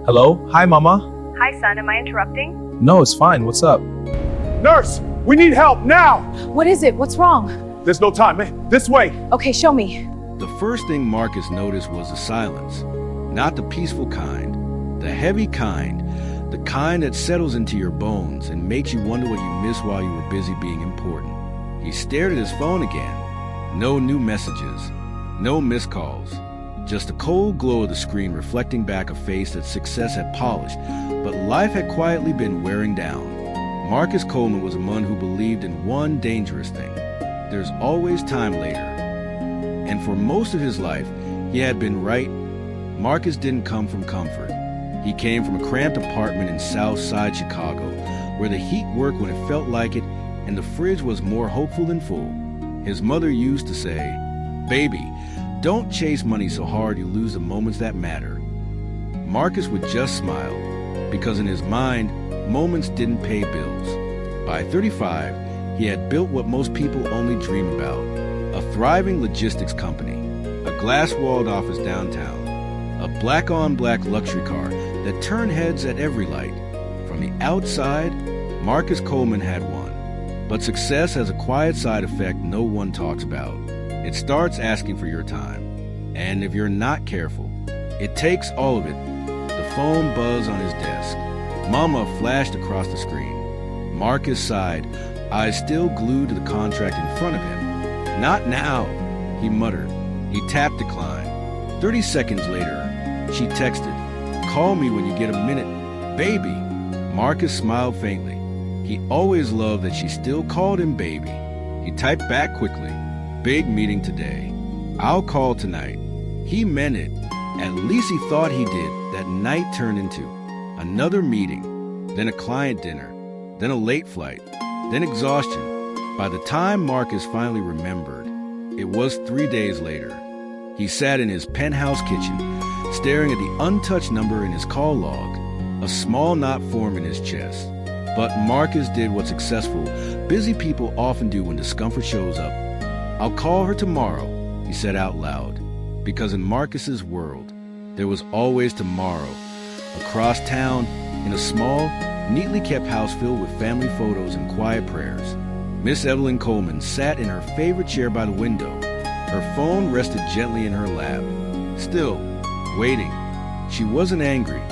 Hello? Hi, Mama. Hi, son. Am I interrupting? No, it's fine. What's up? Nurse, we need help now. What is it? What's wrong? There's no time, man. This way. Okay, show me. The first thing Marcus noticed was the silence. Not the peaceful kind, the heavy kind, the kind that settles into your bones and makes you wonder what you missed while you were busy being important. He stared at his phone again. No new messages, no missed calls. Just the cold glow of the screen reflecting back a face that success had polished, but life had quietly been wearing down. Marcus Coleman was a man who believed in one dangerous thing. There's always time later. And for most of his life, he had been right. Marcus didn't come from comfort. He came from a cramped apartment in South Side Chicago, where the heat worked when it felt like it, and the fridge was more hopeful than full. His mother used to say, "Baby, don't chase money so hard you lose the moments that matter." Marcus would just smile, because in his mind, moments didn't pay bills. By 35, he had built what most people only dream about, a thriving logistics company, a glass-walled office downtown, a black-on-black luxury car that turned heads at every light. From the outside, Marcus Coleman had won. But success has a quiet side effect no one talks about. It starts asking for your time. And if you're not careful, it takes all of it. The phone buzzed on his desk. Mama flashed across the screen. Marcus sighed, eyes still glued to the contract in front of him. "Not now," he muttered. He tapped decline. 30 seconds later, she texted, "Call me when you get a minute, baby." Marcus smiled faintly. He always loved that she still called him baby. He typed back quickly, "Big meeting today. I'll call tonight." He meant it. At least he thought he did. That night turned into another meeting, then a client dinner, then a late flight, then exhaustion. By the time Marcus finally remembered, it was 3 days later. He sat in his penthouse kitchen, staring at the untouched number in his call log. A small knot formed in his chest. But Marcus did what successful, busy people often do when discomfort shows up. "I'll call her tomorrow," he said out loud. Because in Marcus's world, there was always tomorrow. Across town, in a small, neatly kept house filled with family photos and quiet prayers, Miss Evelyn Coleman sat in her favorite chair by the window. Her phone rested gently in her lap. Still, waiting. She wasn't angry.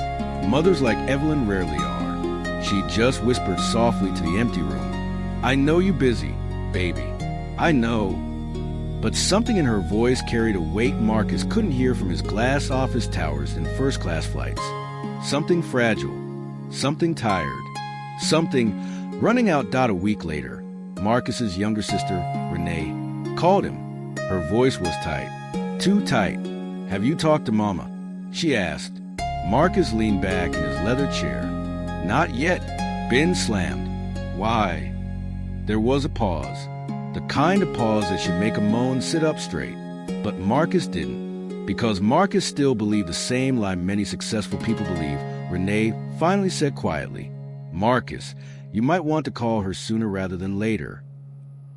Mothers like Evelyn rarely are. She just whispered softly to the empty room, "I know you're busy, baby. I know." But something in her voice carried a weight Marcus couldn't hear from his glass office towers and first-class flights. Something fragile, something tired, something running out. A week later, Marcus's younger sister, Renee, called him. Her voice was tight, too tight. "Have you talked to Mama?" she asked. Marcus leaned back in his leather chair. "Not yet." Bin slammed. "Why?" There was a pause. The kind of pause that should make a moan sit up straight. But Marcus didn't. Because Marcus still believed the same lie many successful people believe, Renee finally said quietly, "Marcus, you might want to call her sooner rather than later."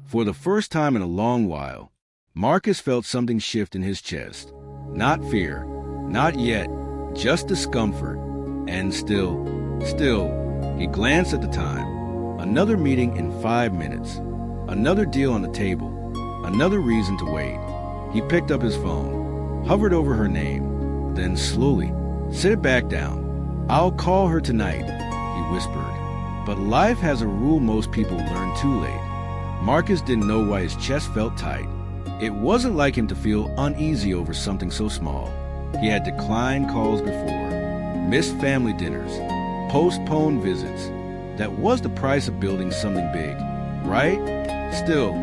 For the first time in a long while, Marcus felt something shift in his chest. Not fear, not yet, just discomfort. And still, he glanced at the time. Another meeting in 5 minutes. Another deal on the table. Another reason to wait. He picked up his phone, hovered over her name, then slowly set it back down. "I'll call her tonight," he whispered. But life has a rule most people learn too late. Marcus didn't know why his chest felt tight. It wasn't like him to feel uneasy over something so small. He had declined calls before, missed family dinners, postponed visits. That was the price of building something big, right? Still,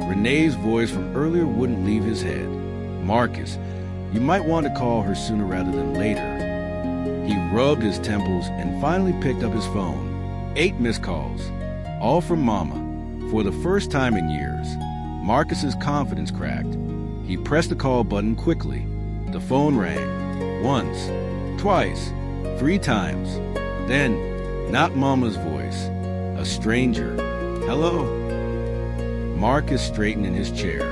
Renee's voice from earlier wouldn't leave his head. "Marcus, you might want to call her sooner rather than later." He rubbed his temples and finally picked up his phone. 8 missed calls, all from Mama. For the first time in years, Marcus's confidence cracked. He pressed the call button quickly. The phone rang. Once, twice, 3 times. Then, not Mama's voice. A stranger. "Hello?" Marcus straightened in his chair.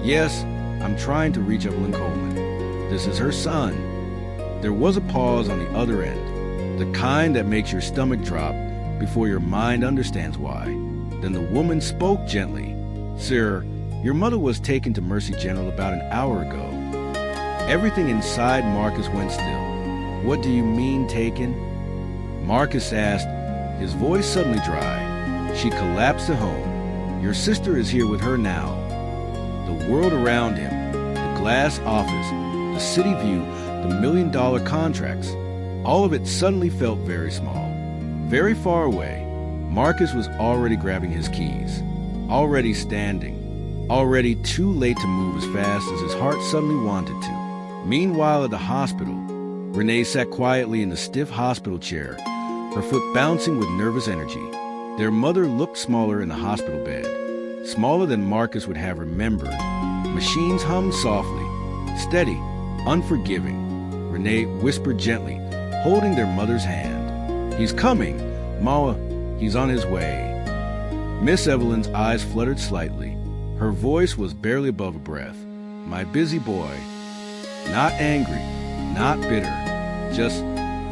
Yes, I'm trying to reach Evelyn Coleman. This is her son." There was a pause on the other end, the kind that makes your stomach drop before your mind understands why. Then the woman spoke gently. Sir, your mother was taken to Mercy General about an hour ago. Everything inside Marcus went still. What do you mean taken? Marcus asked, his voice suddenly dry. She collapsed at home. Your sister is here with her now. The world around him, the glass office, the city view, the $1 million contracts, all of it suddenly felt very small. Very far away, Marcus was already grabbing his keys, already standing, already too late to move as fast as his heart suddenly wanted to. Meanwhile, at the hospital, Renee sat quietly in the stiff hospital chair, her foot bouncing with nervous energy. Their mother looked smaller in the hospital bed, smaller than Marcus would have remembered. Machines hummed softly, steady, unforgiving. Renee whispered gently, holding their mother's hand. He's coming, Ma, he's on his way. Miss Evelyn's eyes fluttered slightly. Her voice was barely above a breath. My busy boy. Not angry, not bitter, just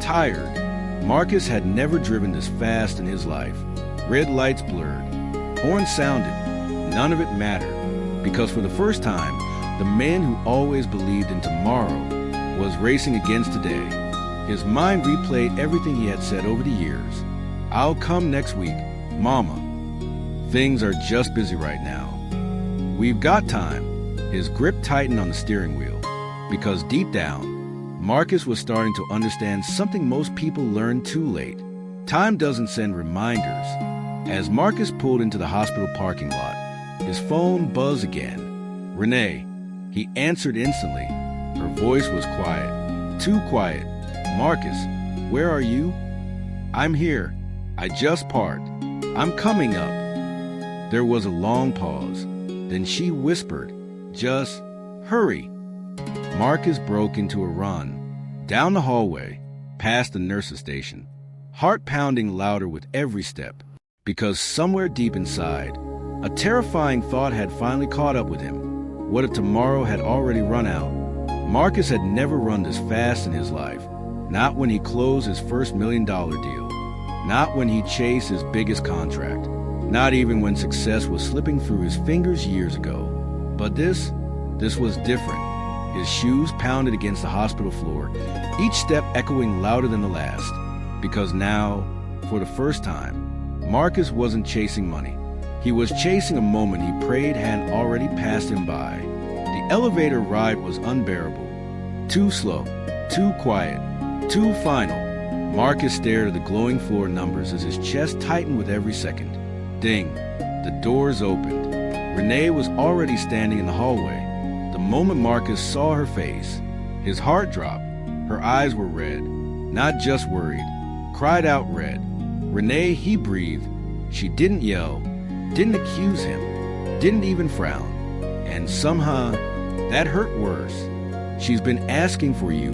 tired. Marcus had never driven this fast in his life. Red lights blurred, horns sounded. None of it mattered, because for the first time, the man who always believed in tomorrow was racing against today. His mind replayed everything he had said over the years. I'll come next week, Mama. Things are just busy right now. We've got time. His grip tightened on the steering wheel, because deep down, Marcus was starting to understand something most people learn too late. Time doesn't send reminders. As Marcus pulled into the hospital parking lot, his phone buzzed again. Renee. He answered instantly. Her voice was quiet, too quiet. Marcus, where are you? I'm here. I just parked. I'm coming up. There was a long pause. Then she whispered, just hurry. Marcus broke into a run. Down the hallway, past the nurse's station, heart pounding louder with every step, because somewhere deep inside, a terrifying thought had finally caught up with him. What if tomorrow had already run out? Marcus had never run this fast in his life. Not when he closed his first $1 million deal. Not when he chased his biggest contract. Not even when success was slipping through his fingers years ago. But this was different. His shoes pounded against the hospital floor, each step echoing louder than the last. Because now, for the first time, Marcus wasn't chasing money. He was chasing a moment he prayed hadn't already passed him by. The elevator ride was unbearable. Too slow, too quiet, too final. Marcus stared at the glowing floor numbers as his chest tightened with every second. Ding. The doors opened. Renee was already standing in the hallway. The moment Marcus saw her face, his heart dropped. Her eyes were red, not just worried, cried out red. Renee, he breathed. She didn't yell, didn't accuse him, didn't even frown. And somehow, that hurt worse. She's been asking for you,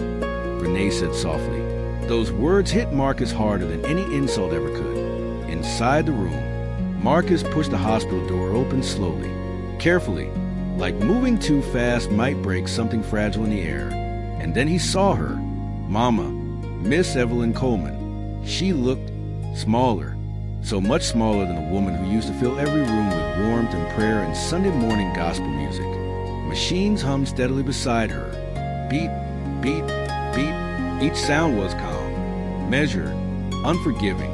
Renee said softly. Those words hit Marcus harder than any insult ever could. Inside the room, Marcus pushed the hospital door open slowly, carefully, like moving too fast might break something fragile in the air. And then he saw her, Mama, Miss Evelyn Coleman. She looked smaller. So much smaller than the woman who used to fill every room with warmth and prayer and Sunday morning gospel music. Machines hummed steadily beside her. Beat, beat, beat. Each sound was calm, measured, unforgiving.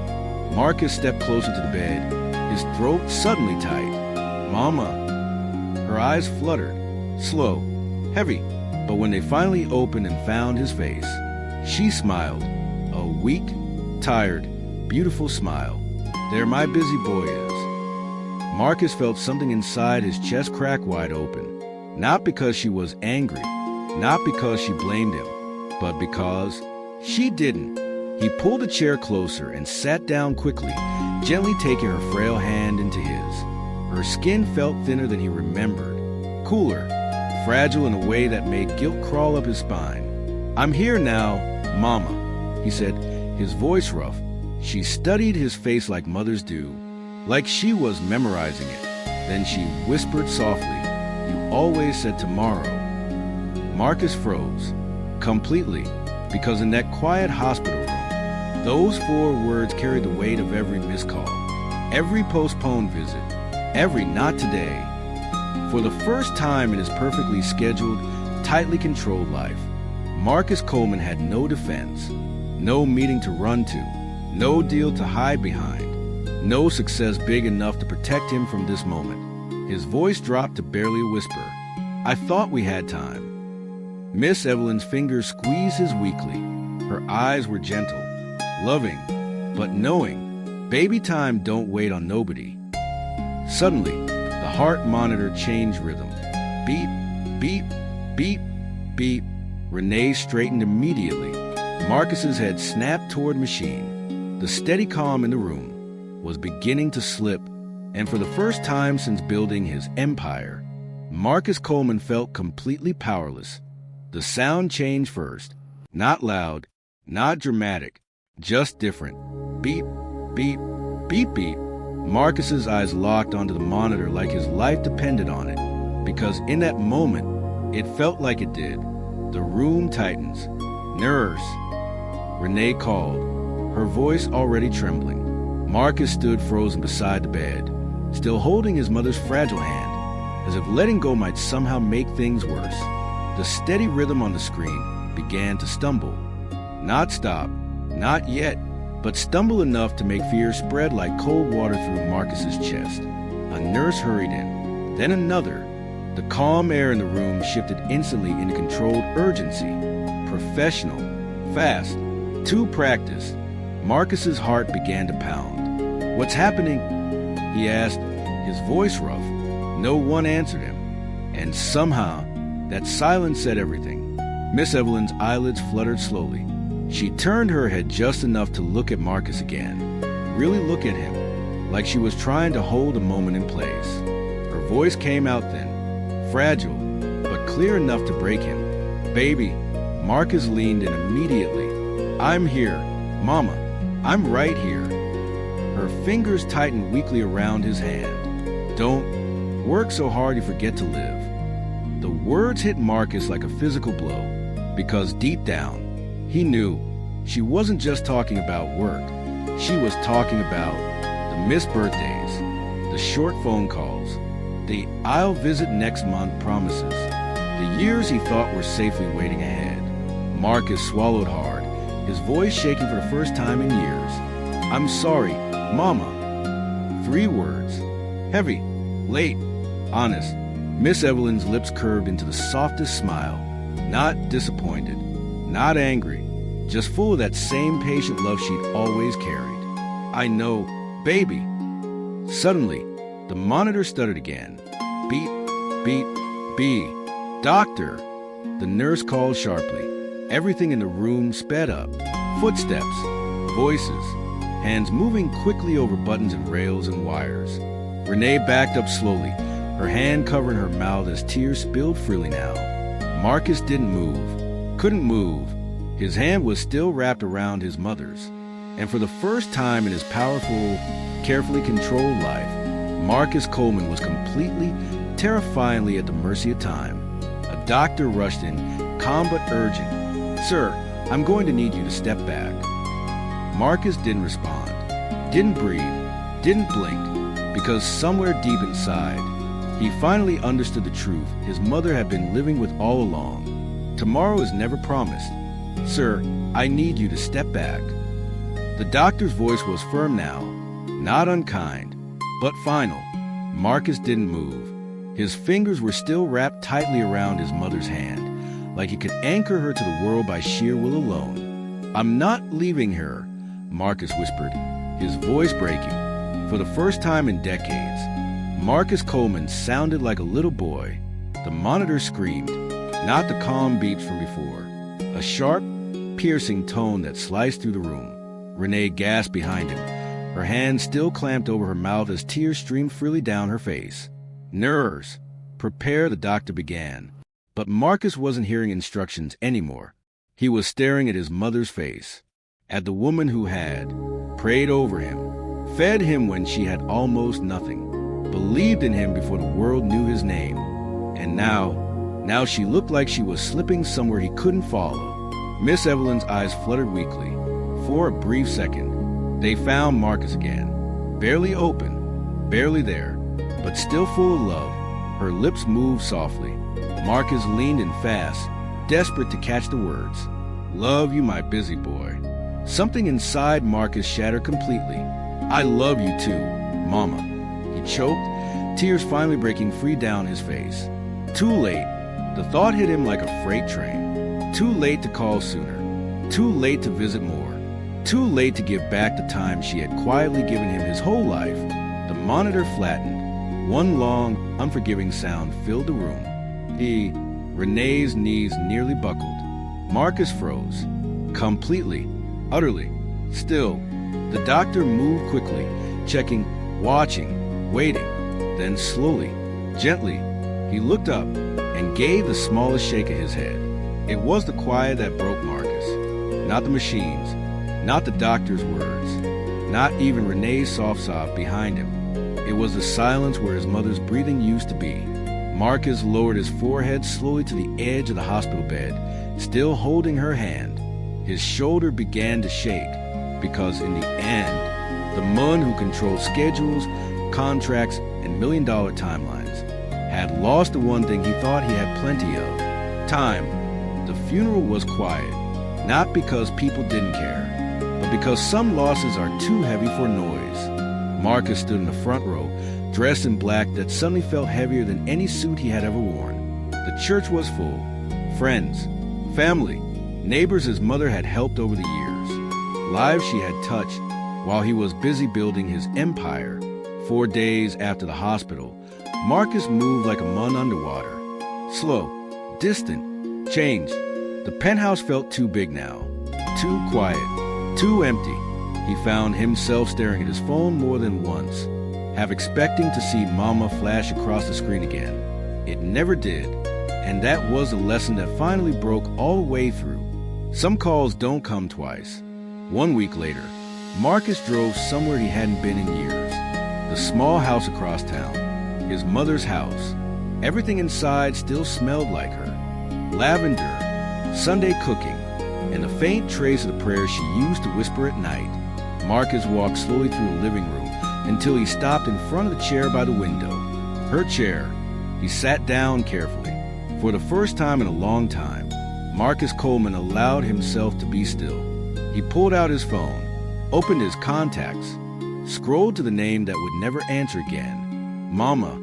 Marcus stepped closer to the bed, his throat suddenly tight. Mama. Her eyes fluttered, slow, heavy, but when they finally opened and found his face, she smiled. A weak, tired, beautiful smile. There my busy boy is. Marcus felt something inside his chest crack wide open. Not because she was angry, not because she blamed him, but because she didn't. He pulled the chair closer and sat down quickly, gently taking her frail hand into his. Her skin felt thinner than he remembered, cooler, fragile in a way that made guilt crawl up his spine. I'm here now, Mama, he said, his voice rough. She studied his face like mothers do, like she was memorizing it. Then she whispered softly, You always said tomorrow. Marcus froze, completely. because in that quiet hospital room, those 4 words carried the weight of every missed call, every postponed visit, every not today. For the first time in his perfectly scheduled, tightly controlled life, Marcus Coleman had no defense, no meeting to run to, no deal to hide behind, no success big enough to protect him from this moment. His voice dropped to barely a whisper. "I thought we had time." Miss Evelyn's fingers squeezed his weakly. Her eyes were gentle, loving, but knowing. Baby time don't wait on nobody. Suddenly, the heart monitor changed rhythm. Beep, beep, beep, beep. Renee straightened immediately. Marcus's head snapped toward machine. The steady calm in the room was beginning to slip, and for the first time since building his empire, Marcus Coleman felt completely powerless. The sound changed first. Not loud, not dramatic, just different. Beep, beep, beep, beep. Marcus's eyes locked onto the monitor like his life depended on it, because in that moment, it felt like it did. The room tightens. "Nurse," Renee called, her voice already trembling. Marcus stood frozen beside the bed, still holding his mother's fragile hand, as if letting go might somehow make things worse. The steady rhythm on the screen began to stumble. Not stop, not yet, but stumble enough to make fear spread like cold water through Marcus's chest. A nurse hurried in, then another. The calm air in the room shifted instantly into controlled urgency. Professional, fast, too practiced. Marcus's heart began to pound. "What's happening?" he asked, his voice rough. No one answered him. And somehow, that silence said everything. Miss Evelyn's eyelids fluttered slowly. She turned her head just enough to look at Marcus again. Really look at him, like she was trying to hold a moment in place. Her voice came out then, fragile, but clear enough to break him. "Baby." Marcus leaned in immediately. "I'm here, Mama. I'm right here." Her fingers tightened weakly around his hand. "Don't work so hard you forget to live." The words hit Marcus like a physical blow, because deep down, he knew she wasn't just talking about work. She was talking about the missed birthdays, the short phone calls, the "I'll visit next month" promises, the years he thought were safely waiting ahead. Marcus swallowed hard, his voice shaking for the first time in years. "I'm sorry, Mama." 3 words. Heavy, late, honest. Miss Evelyn's lips curved into the softest smile. Not disappointed, not angry, just full of that same patient love she'd always carried. "I know, baby." Suddenly, the monitor stuttered again. Beep, beep, beep. "Doctor!" The nurse called sharply. Everything in the room sped up. Footsteps, voices, hands moving quickly over buttons and rails and wires. Renee backed up slowly, her hand covering her mouth as tears spilled freely now. Marcus didn't move, couldn't move. His hand was still wrapped around his mother's. And for the first time in his powerful, carefully controlled life, Marcus Coleman was completely, terrifyingly at the mercy of time. A doctor rushed in, calm but urgent. "Sir, I'm going to need you to step back." Marcus didn't respond, didn't breathe, didn't blink, because somewhere deep inside, he finally understood the truth his mother had been living with all along. Tomorrow is never promised. "Sir, I need you to step back." The doctor's voice was firm now, not unkind, but final. Marcus didn't move. His fingers were still wrapped tightly around his mother's hand, like he could anchor her to the world by sheer will alone. "I'm not leaving her," Marcus whispered, his voice breaking. For the first time in decades, Marcus Coleman sounded like a little boy. The monitor screamed, not the calm beeps from before. A sharp, piercing tone that sliced through the room. Renee gasped behind him, her hand still clamped over her mouth as tears streamed freely down her face. "Nurse, prepare," the doctor began. But Marcus wasn't hearing instructions anymore. He was staring at his mother's face, at the woman who had prayed over him, fed him when she had almost nothing, believed in him before the world knew his name. And now she looked like she was slipping somewhere he couldn't follow. Miss Evelyn's eyes fluttered weakly. For a brief second, they found Marcus again. Barely open, barely there, but still full of love. Her lips moved softly. Marcus leaned in fast, desperate to catch the words. Love you, my busy boy. Something inside Marcus shattered completely. I love you too, Mama. He choked, tears finally breaking free down his face. Too late. The thought hit him like a freight train. Too late to call sooner. Too late to visit more. Too late to give back the time she had quietly given him his whole life. The monitor flattened. One long, unforgiving sound filled the room. Renee's knees nearly buckled. Marcus froze. Completely. Utterly. Still. The doctor moved quickly, checking, watching, waiting. Then slowly, gently, he looked up and gave the smallest shake of his head. It was the quiet that broke Marcus. Not the machines, not the doctor's words, not even Renee's soft sob behind him. It was the silence where his mother's breathing used to be. Marcus lowered his forehead slowly to the edge of the hospital bed, still holding her hand. His shoulder began to shake, because in the end, the man who controlled schedules, contracts, and million-dollar timelines had lost the one thing he thought he had plenty of: time. The funeral was quiet, not because people didn't care, but because some losses are too heavy for noise. Marcus stood in the front row, dressed in black that suddenly felt heavier than any suit he had ever worn. The church was full. Friends, family, neighbors his mother had helped over the years. Lives she had touched while he was busy building his empire. 4 days after the hospital, Marcus moved like a man underwater. Slow, distant, changed. The penthouse felt too big now. Too quiet, too empty. He found himself staring at his phone more than once, half expecting to see Mama flash across the screen again. It never did, and that was a lesson that finally broke all the way through. Some calls don't come twice. 1 week later, Marcus drove somewhere he hadn't been in years. The small house across town, his mother's house. Everything inside still smelled like her. Lavender, Sunday cooking, and the faint trace of the prayers she used to whisper at night. Marcus walked slowly through the living room until he stopped in front of the chair by the window. Her chair. He sat down carefully. For the first time in a long time, Marcus Coleman allowed himself to be still. He pulled out his phone, opened his contacts, scrolled to the name that would never answer again. Mama.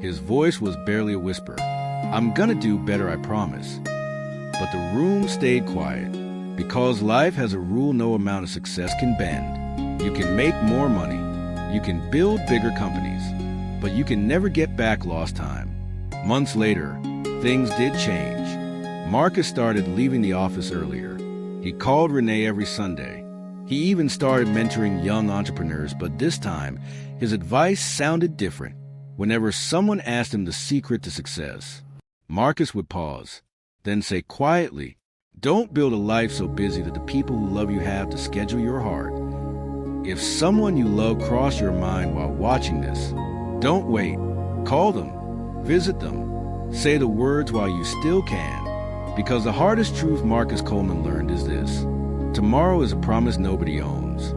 His voice was barely a whisper. I'm gonna do better, I promise. But the room stayed quiet, because life has a rule no amount of success can bend. You can make more money, you can build bigger companies, but you can never get back lost time. Months later, things did change. Marcus started leaving the office earlier. He called Renee every Sunday. He even started mentoring young entrepreneurs, but this time, his advice sounded different. Whenever someone asked him the secret to success, Marcus would pause, then say quietly, don't build a life so busy that the people who love you have to schedule your heart. If someone you love crossed your mind while watching this, don't wait. Call them, visit them, say the words while you still can. Because the hardest truth Marcus Coleman learned is this: tomorrow is a promise nobody owns.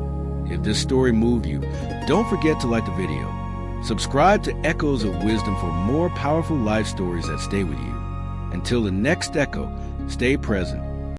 If this story moved you, don't forget to like the video. Subscribe to Echoes of Wisdom for more powerful life stories that stay with you. Until the next echo, stay present,